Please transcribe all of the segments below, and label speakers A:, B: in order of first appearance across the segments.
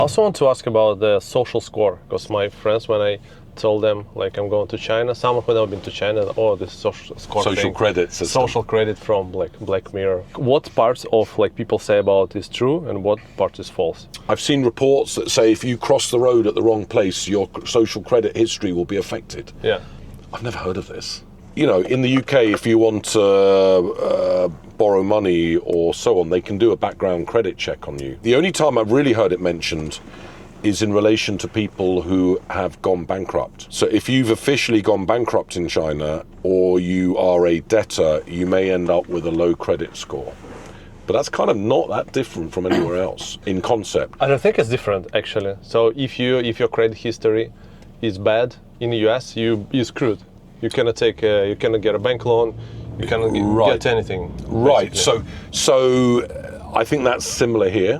A: I also want to ask about the social score, because my friends, when I told them like I'm going to China, someone who never been to China, oh, this social score
B: Social credit system.
A: Social credit from like Black Mirror. What parts of like people say about is true and what part is false?
B: I've seen reports that say if you cross the road at the wrong place, your social credit history will be affected.
A: Yeah.
B: I've never heard of this. You know, in the UK, if you want to borrow money or so on, they can do a background credit check on you. The only time I've really heard it mentioned is in relation to people who have gone bankrupt. So if you've officially gone bankrupt in China or you are a debtor, you may end up with a low credit score. But that's kind of not that different from anywhere else in concept.
A: I don't think it's different actually. So if your credit history is bad in the US, you're screwed. You cannot you cannot get a bank loan. You cannot get anything.
B: Right. So I think that's similar here.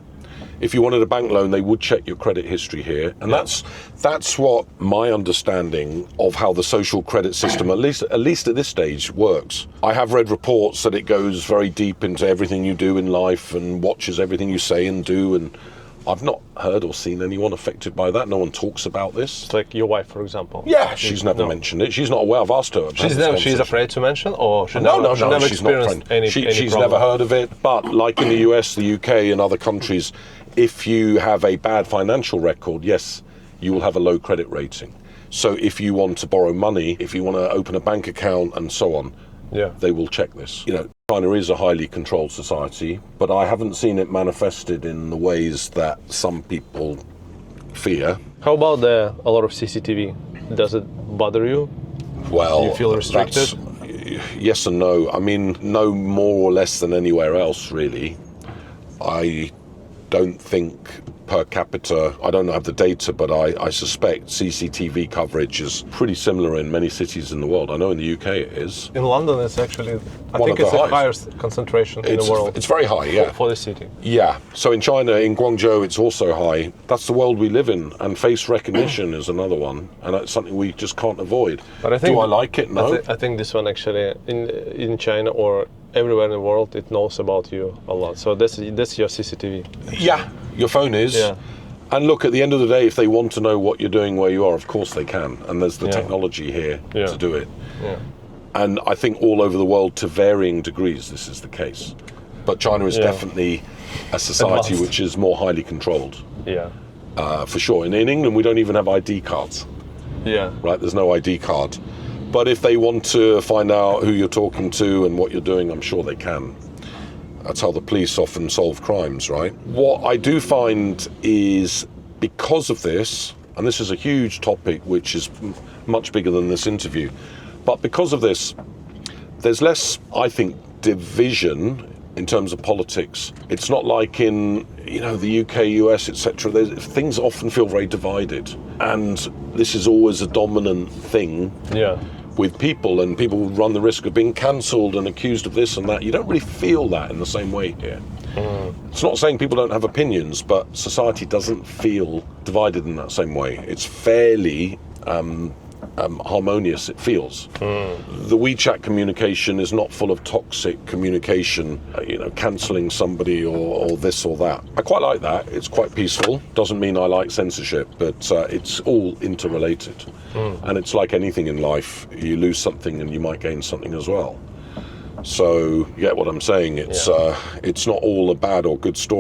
B: If you wanted a bank loan, they would check your credit history here, and that's what my understanding of how the social credit system, at least at this stage, works. I have read reports that it goes very deep into everything you do in life and watches everything you say and do, and I've not heard or seen anyone affected by that. No one talks about this.
A: It's like your wife, for example.
B: Yeah, she's never mentioned it. She's not aware. I've asked her.
A: She's afraid to mention, or
B: she's not afraid. She's never heard of it. But like in the US, the UK, and other countries, if you have a bad financial record, yes, you will have a low credit rating. So if you want to borrow money, if you want to open a bank account and so on, they will check this. You know, China is a highly controlled society, but I haven't seen it manifested in the ways that some people fear.
A: How about a lot of CCTV? Does it bother you?
B: Well,
A: do you feel restricted?
B: Yes and no. I mean, no more or less than anywhere else, really. I don't think per capita, I don't have the data, but I suspect CCTV coverage is pretty similar in many cities in the world. I know in the UK it is.
A: In London it's actually, I think it's the highest concentration in the world.
B: It's very high, yeah.
A: For the city.
B: Yeah, so in China, in Guangzhou, it's also high. That's the world we live in, and face recognition is another one, and it's something we just can't avoid.
A: But I think,
B: do I like it? No.
A: I think this one actually, in China or everywhere in the world, it knows about you a lot. So that's your CCTV.
B: Yeah, your phone is. Yeah. And look, at the end of the day, if they want to know what you're doing where you are, of course they can. And there's the technology here to do it. Yeah. And I think all over the world, to varying degrees, this is the case. But China is definitely a society which is more highly controlled.
A: Yeah.
B: For sure. In England, we don't even have ID cards.
A: Yeah.
B: Right, there's no ID card. But if they want to find out who you're talking to and what you're doing, I'm sure they can. That's how the police often solve crimes, right? What I do find is, because of this, and this is a huge topic which is much bigger than this interview, but because of this, there's less, I think, division in terms of politics. It's not like in, the UK, US, etc. Things often feel very divided, and this is always a dominant thing.
A: Yeah.
B: With people, and people run the risk of being cancelled and accused of this and that. You don't really feel that in the same way here. It's not saying people don't have opinions, but society doesn't feel divided in that same way. It's fairly harmonious, it feels. The WeChat communication is not full of toxic communication, cancelling somebody or this or that. I quite like that. It's quite peaceful. Doesn't mean I like censorship, but it's all interrelated. And it's like anything in life, you lose something and you might gain something as well. So you get what I'm saying. It's not all a bad or good story.